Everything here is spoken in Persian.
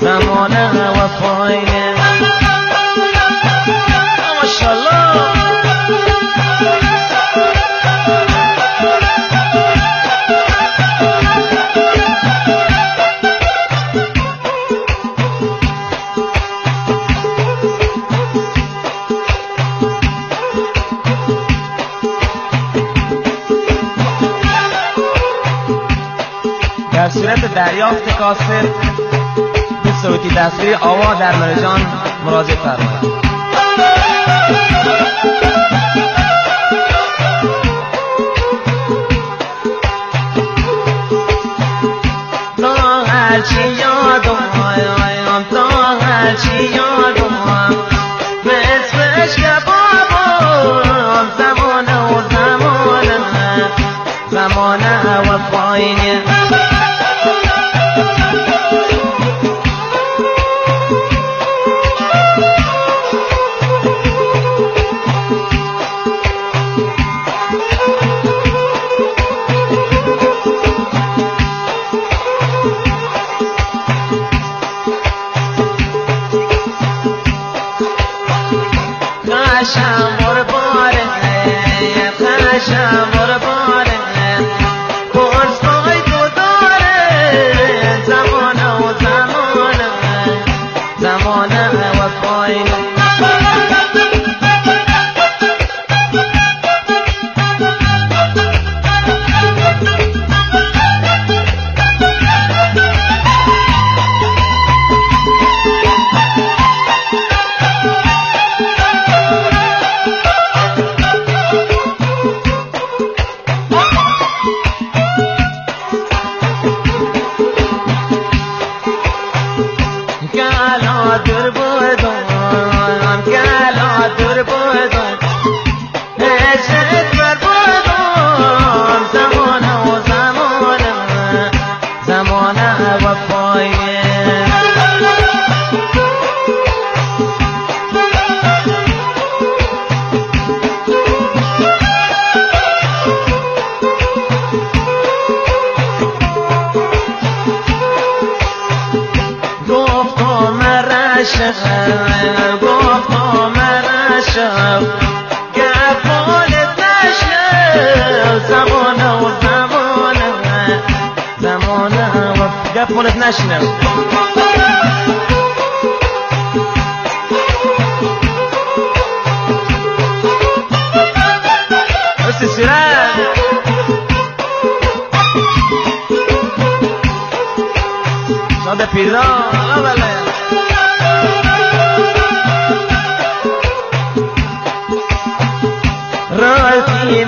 زمانه وفاینه ماشاءالله. در صورت دریافت کاسر به صوتی تصویری آوا در مرجان مراجعه فرمایید. تا هرچی یادم آیم، تا هرچی یادم آیم، به اسمش کبابم، زمانه و زمانه، زمانه و پایینه. خشم برباره، خشم برباره، پرسای تو داره، زمانه و زمانه، زمانه و پایینه. در بودم، گلا در بودم، عشقت بر بودم، زمانه و زمانه، زمانه و پایینه. گفتم مرشم گفالت نشنو، زمانه و زمانه، زمانه و گفالت نشنو. بس سرعه شاده پیران اوله راسي